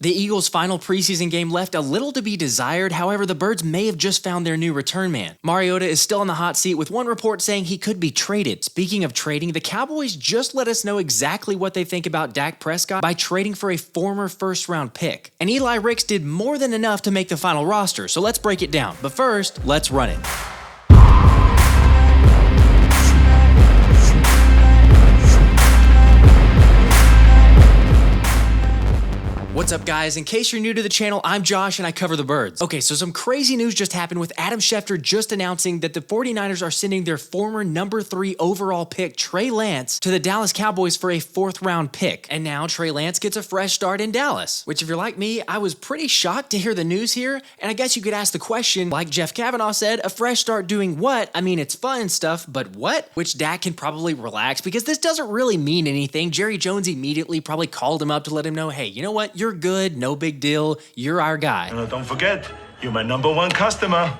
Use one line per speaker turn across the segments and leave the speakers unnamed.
The Eagles' final preseason game left a little to be desired, however the Birds may have just found their new return man. Mariota is still on the hot seat with one report saying he could be traded. Speaking of trading, the Cowboys just let us know exactly what they think about Dak Prescott by trading for a former first-round pick. And Eli Ricks did more than enough to make the final roster, so let's break it down. But first, let's run it. What's up, guys? In case you're new to the channel, I'm Josh and I cover the Birds. Okay, so some crazy news just happened with Adam Schefter just announcing that the 49ers are sending their former number 3 overall pick, Trey Lance, to the Dallas Cowboys for a 4th round pick. And now Trey Lance gets a fresh start in Dallas, which if you're like me, I was pretty shocked to hear the news here. And I guess you could ask the question, like Jeff Kavanaugh said, a fresh start doing what? I mean, it's fun and stuff, but what? Which Dak can probably relax because this doesn't really mean anything. Jerry Jones immediately probably called him up to let him know, hey, you know what? You're good, no big deal, you're our guy.
Don't forget, you're my #1 customer.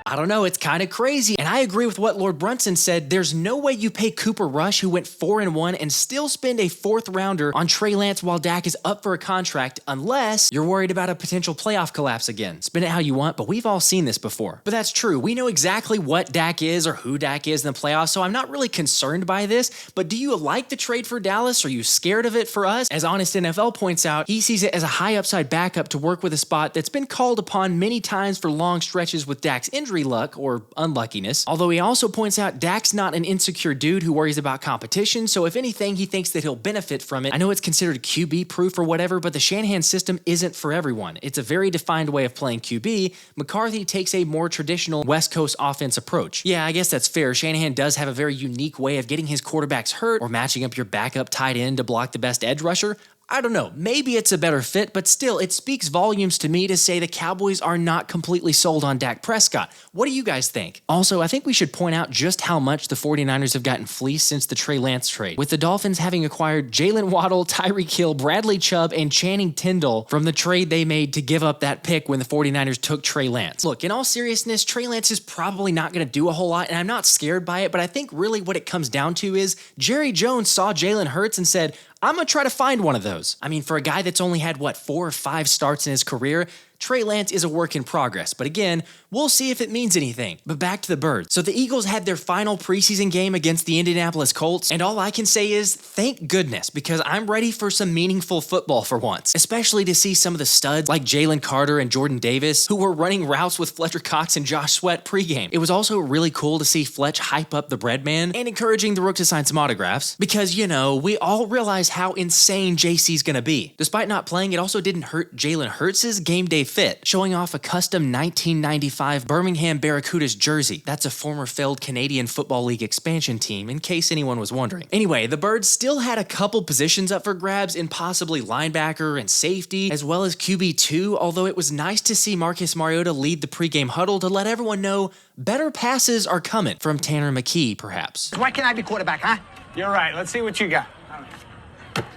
I don't know, it's kind of crazy. And I agree with what Lord Brunson said. There's no way you pay Cooper Rush, who went 4-1, and still spend a 4th rounder on Trey Lance while Dak is up for a contract, unless you're worried about a potential playoff collapse again. Spin it how you want, but we've all seen this before. But that's true. We know exactly what Dak is or who Dak is in the playoffs, so I'm not really concerned by this. But do you like the trade for Dallas? Are you scared of it for us? As Honest NFL points out, he sees it as a high upside backup to work with a spot that's been called upon many times for long stretches with Dak's injury luck or unluckiness. Although he also points out Dak's not an insecure dude who worries about competition, so if anything, he thinks that he'll benefit from it. I know it's considered QB proof or whatever, but the Shanahan system isn't for everyone. It's a very defined way of playing QB. McCarthy takes a more traditional West Coast offense approach. Yeah, I guess that's fair. Shanahan does have a very unique way of getting his quarterbacks hurt or matching up your backup tight end to block the best edge rusher. I don't know, maybe it's a better fit, but still, it speaks volumes to me to say the Cowboys are not completely sold on Dak Prescott. What do you guys think? Also, I think we should point out just how much the 49ers have gotten fleeced since the Trey Lance trade, with the Dolphins having acquired Jalen Waddle, Tyreek Hill, Bradley Chubb, and Channing Tindall from the trade they made to give up that pick when the 49ers took Trey Lance. Look, in all seriousness, Trey Lance is probably not going to do a whole lot, and I'm not scared by it, but I think really what it comes down to is Jerry Jones saw Jalen Hurts and said, I'm going to try to find one of those. I mean, for a guy that's only had, 4 or 5 starts in his career, Trey Lance is a work in progress, but again, we'll see if it means anything. But back to the Birds. So the Eagles had their final preseason game against the Indianapolis Colts, and all I can say is thank goodness, because I'm ready for some meaningful football for once, especially to see some of the studs like Jalen Carter and Jordan Davis, who were running routes with Fletcher Cox and Josh Sweat pregame. It was also really cool to see Fletch hype up the bread man and encouraging the Rook to sign some autographs, because, you know, we all realize how insane JC's gonna be. Despite not playing, it also didn't hurt Jalen Hurts' game day fit, showing off a custom 1995 Birmingham Barracudas jersey. That's a former failed Canadian Football League expansion team, in case anyone was wondering. Anyway, the Birds still had a couple positions up for grabs in possibly linebacker and safety, as well as QB2, although it was nice to see Marcus Mariota lead the pregame huddle to let everyone know better passes are coming from Tanner McKee, perhaps.
Why can't I be quarterback, huh?
You're right. Let's see what you got.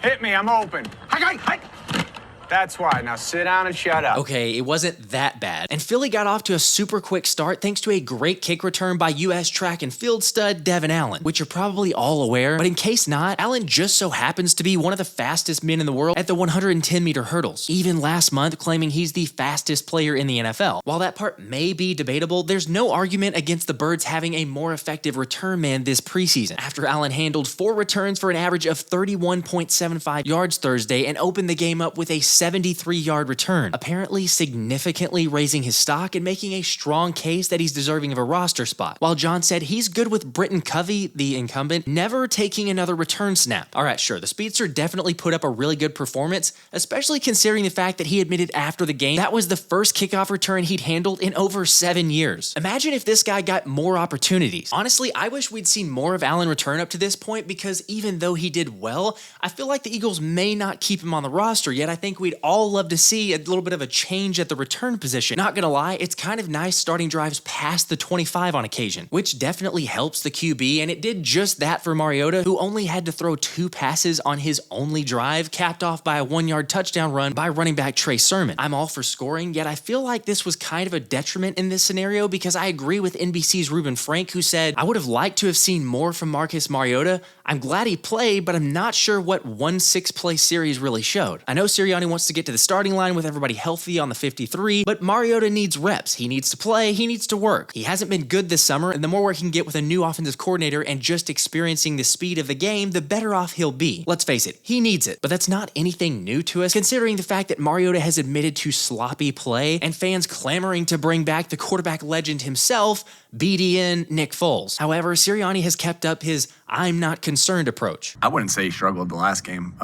Hit me. I'm open.
Hi.
That's why. Now sit down and shut up.
Okay, it wasn't that bad. And Philly got off to a super quick start thanks to a great kick return by U.S. track and field stud Devin Allen, which you're probably all aware, but in case not, Allen just so happens to be one of the fastest men in the world at the 110-meter hurdles, even last month claiming he's the fastest player in the NFL. While that part may be debatable, there's no argument against the Birds having a more effective return man this preseason, after Allen handled 4 returns for an average of 31.75 yards Thursday and opened the game up with a 73-yard return, apparently significantly raising his stock and making a strong case that he's deserving of a roster spot. While John said he's good with Britton Covey, the incumbent, never taking another return snap. Alright, sure, the speedster definitely put up a really good performance, especially considering the fact that he admitted after the game that was the first kickoff return he'd handled in over 7 years. Imagine if this guy got more opportunities. Honestly, I wish we'd seen more of Allen return up to this point, because even though he did well, I feel like the Eagles may not keep him on the roster, yet I think we'd all love to see a little bit of a change at the return position. Not gonna lie, it's kind of nice starting drives past the 25 on occasion, which definitely helps the QB, and it did just that for Mariota, who only had to throw 2 passes on his only drive, capped off by a 1-yard touchdown run by running back Trey Sermon. I'm all for scoring, yet I feel like this was kind of a detriment in this scenario, because I agree with NBC's Roob and Frank, who said, I would have liked to have seen more from Marcus Mariota. I'm glad he played, but I'm not sure what one 6-play series really showed. I know Sirianni wants to get to the starting line with everybody healthy on the 53, but Mariota needs reps. He needs to play, he needs to work. He hasn't been good this summer, and the more work he can get with a new offensive coordinator and just experiencing the speed of the game, the better off he'll be. Let's face it, he needs it, but that's not anything new to us, considering the fact that Mariota has admitted to sloppy play and fans clamoring to bring back the quarterback legend himself, BDN Nick Foles. However, Sirianni has kept up his I'm not concerned approach.
I wouldn't say he struggled the last game.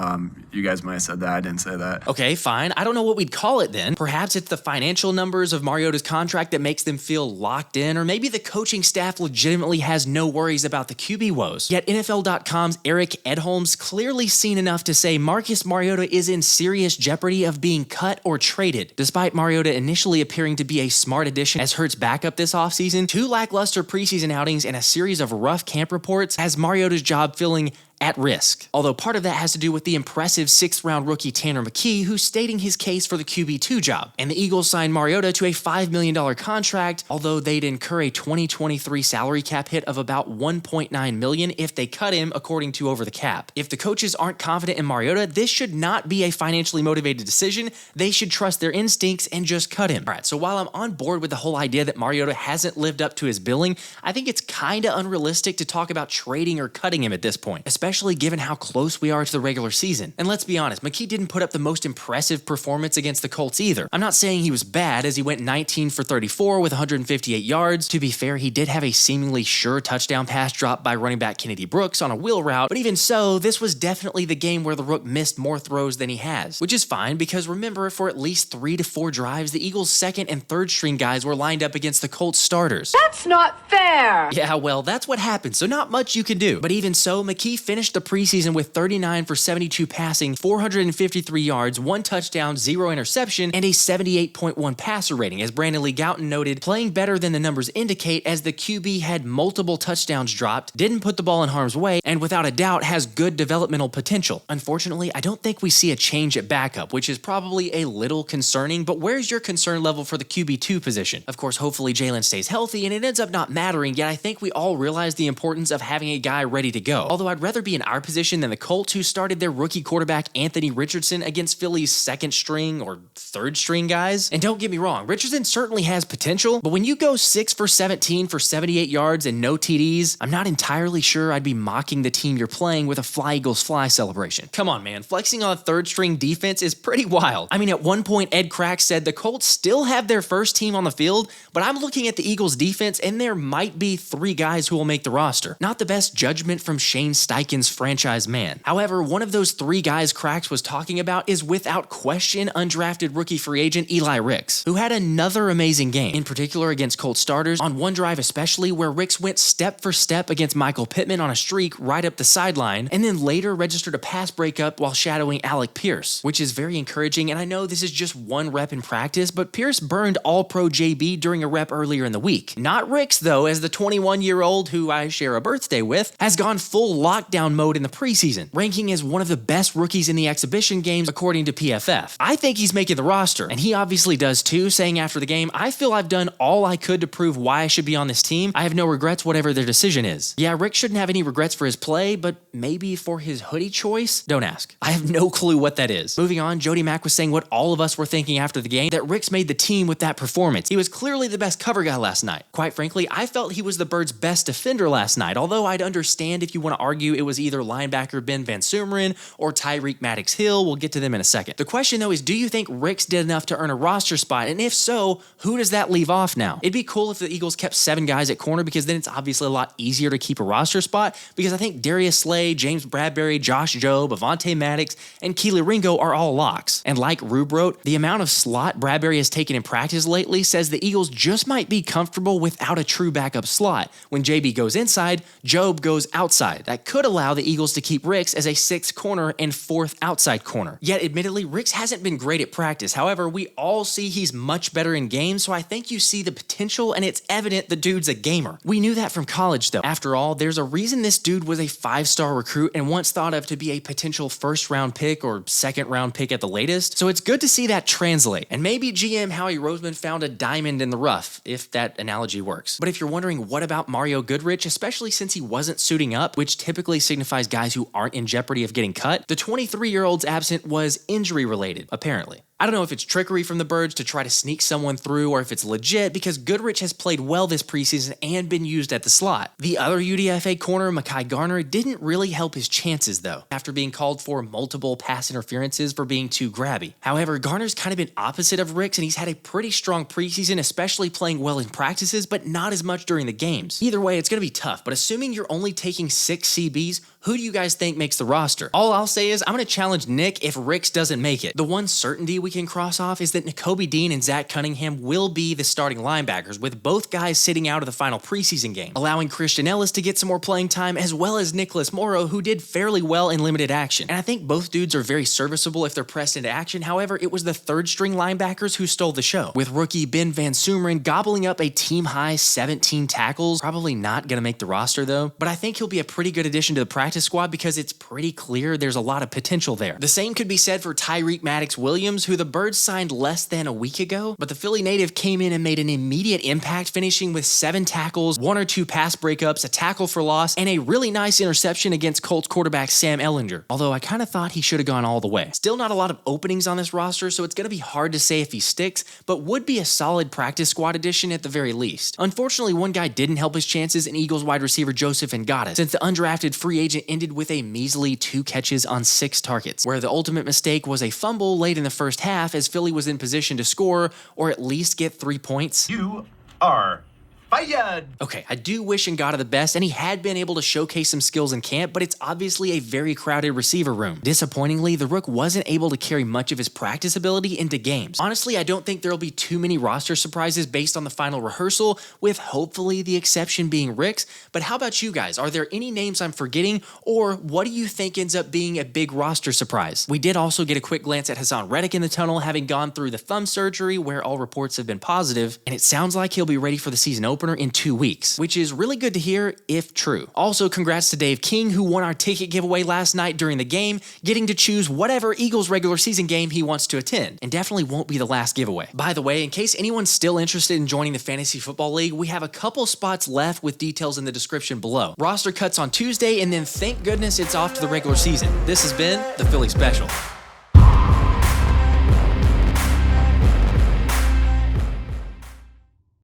You guys might have said that. I didn't say that.
Okay, fine. I don't know what we'd call it then. Perhaps it's the financial numbers of Mariota's contract that makes them feel locked in, or maybe the coaching staff legitimately has no worries about the QB woes. Yet NFL.com's Eric Edholm's clearly seen enough to say Marcus Mariota is in serious jeopardy of being cut or traded. Despite Mariota initially appearing to be a smart addition as Hurts' backup this offseason, 2 lackluster preseason outings and a series of rough camp reports has Mariota's job feeling at risk. Although part of that has to do with the impressive 6th-round rookie Tanner McKee, who's stating his case for the QB2 job. And the Eagles signed Mariota to a $5 million contract, although they'd incur a 2023 salary cap hit of about $1.9 million if they cut him, according to Over the Cap. If the coaches aren't confident in Mariota, this should not be a financially motivated decision. They should trust their instincts and just cut him. All right, so while I'm on board with the whole idea that Mariota hasn't lived up to his billing, I think it's kinda unrealistic to talk about trading or cutting him at this point, especially given how close we are to the regular season. And let's be honest, McKee didn't put up the most impressive performance against the Colts either. I'm not saying he was bad, as he went 19 for 34 with 158 yards. To be fair, he did have a seemingly sure touchdown pass dropped by running back Kennedy Brooks on a wheel route, but even so, this was definitely the game where the Rook missed more throws than he has, which is fine because remember, for at least 3 to 4 drives, the Eagles' second and third string guys were lined up against the Colts starters.
That's not fair!
Yeah, well, that's what happens, so not much you can do. But even so, McKee finished the preseason with 39 for 72 passing, 453 yards, 1 touchdown, 0 interception, and a 78.1 passer rating. As Brandon Lee Gouton noted, playing better than the numbers indicate, as the QB had multiple touchdowns dropped, didn't put the ball in harm's way, and without a doubt has good developmental potential. Unfortunately, I don't think we see a change at backup, which is probably a little concerning, but where's your concern level for the QB2 position? Of course, hopefully Jalen stays healthy and it ends up not mattering, yet I think we all realize the importance of having a guy ready to go. Although I'd rather be in our position than the Colts, who started their rookie quarterback Anthony Richardson against Philly's second string or third string guys. And don't get me wrong, Richardson certainly has potential, but when you go 6 for 17 for 78 yards and no TDs, I'm not entirely sure I'd be mocking the team you're playing with a Fly Eagles Fly celebration. Come on, man, flexing on a third string defense is pretty wild. I mean, at one point, Ed Crack said the Colts still have their first team on the field, but I'm looking at the Eagles defense and there might be 3 guys who will make the roster. Not the best judgment from Shane Steichen's franchise man. However, one of those 3 guys Cracks was talking about is without question undrafted rookie free agent Eli Ricks, who had another amazing game, in particular against Colts starters, on one drive especially where Ricks went step for step against Michael Pittman on a streak right up the sideline, and then later registered a pass breakup while shadowing Alec Pierce, which is very encouraging. And I know this is just 1 rep in practice, but Pierce burned All-Pro JB during a rep earlier in the week. Not Ricks though, as the 21-year-old, who I share a birthday with, has gone full lockdown mode in the preseason, ranking as one of the best rookies in the exhibition games according to PFF. I think he's making the roster, and he obviously does too, saying after the game, "I feel I've done all I could to prove why I should be on this team. I have no regrets whatever their decision is." Yeah, Rick shouldn't have any regrets for his play, but maybe for his hoodie choice? Don't ask. I have no clue what that is. Moving on, Jody Mack was saying what all of us were thinking after the game, that Ricks made the team with that performance. He was clearly the best cover guy last night. Quite frankly, I felt he was the Birds' best defender last night, although I'd understand if you want to argue it was either linebacker Ben Van Sumeren or Tyreek Maddox-Hill. We'll get to them in a second. The question though is, do you think Ricks did enough to earn a roster spot? And if so, who does that leave off now? It'd be cool if the Eagles kept 7 guys at corner, because then it's obviously a lot easier to keep a roster spot, because I think Darius Slay, James Bradbury, Josh Jobe, Avonte Maddox, and Keely Ringo are all locks. And like Roob wrote, the amount of slot Bradbury has taken in practice lately says the Eagles just might be comfortable without a true backup slot. When JB goes inside, Jobe goes outside. That could allow the Eagles to keep Ricks as a 6th corner and 4th outside corner. Yet admittedly, Ricks hasn't been great at practice. However, we all see he's much better in games, so I think you see the potential, and it's evident the dude's a gamer. We knew that from college though. After all, there's a reason this dude was a 5-star recruit and once thought of to be a potential 1st-round pick or 2nd-round pick at the latest, so it's good to see that translate. And maybe GM Howie Roseman found a diamond in the rough, if that analogy works. But if you're wondering what about Mario Goodrich, especially since he wasn't suiting up, which typically signifies signifies guys who aren't in jeopardy of getting cut. The 23-year-old's absent was injury-related, apparently. I don't know if it's trickery from the Birds to try to sneak someone through or if it's legit because Goodrich has played well this preseason and been used at the slot. The other UDFA corner, McKee Garner, didn't really help his chances though, after being called for multiple pass interferences for being too grabby. However, Garner's kind of been opposite of Ricks and he's had a pretty strong preseason, especially playing well in practices, but not as much during the games. Either way, it's going to be tough, but assuming you're only taking 6 CBs, who do you guys think makes the roster? All I'll say is I'm going to challenge Nick if Ricks doesn't make it. The one certainty we can cross off is that Nakobe Dean and Zach Cunningham will be the starting linebackers, with both guys sitting out of the final preseason game, allowing Christian Ellis to get some more playing time, as well as Nicholas Morrow, who did fairly well in limited action. And I think both dudes are very serviceable if they're pressed into action. However, it was the third-string linebackers who stole the show, with rookie Ben Van Sumeren gobbling up a team-high 17 tackles. Probably not going to make the roster, though, but I think he'll be a pretty good addition to the practice squad because it's pretty clear there's a lot of potential there. The same could be said for Tyreek Maddox-Williams, who the Birds signed less than a week ago, but the Philly native came in and made an immediate impact, finishing with 7 tackles, 1 or 2 pass breakups, a tackle for loss, and a really nice interception against Colts quarterback Sam Ehlinger, although I kind of thought he should have gone all the way. Still not a lot of openings on this roster, so it's going to be hard to say if he sticks, but would be a solid practice squad addition at the very least. Unfortunately, one guy didn't help his chances in Eagles wide receiver Joseph Ngata, since the undrafted free agent ended with a measly 2 catches on 6 targets, where the ultimate mistake was a fumble late in the first half as Philly was in position to score or at least get 3 points.
You are fired.
Okay, I do wish Ngata the best, and he had been able to showcase some skills in camp, but it's obviously a very crowded receiver room. Disappointingly, the Rook wasn't able to carry much of his practice ability into games. Honestly, I don't think there'll be too many roster surprises based on the final rehearsal, with hopefully the exception being Ricks. But how about you guys? Are there any names I'm forgetting, or what do you think ends up being a big roster surprise? We did also get a quick glance at Hassan Reddick in the tunnel, having gone through the thumb surgery, where all reports have been positive, and it sounds like he'll be ready for the season opener in 2 weeks, which is really good to hear if true. Also, congrats to Dave King, who won our ticket giveaway last night during the game, getting to choose whatever Eagles regular season game he wants to attend, and definitely won't be the last giveaway. By the way, in case anyone's still interested in joining the Fantasy Football League, we have a couple spots left with details in the description below. Roster cuts on Tuesday, and then thank goodness it's off to the regular season. This has been the Philly Special.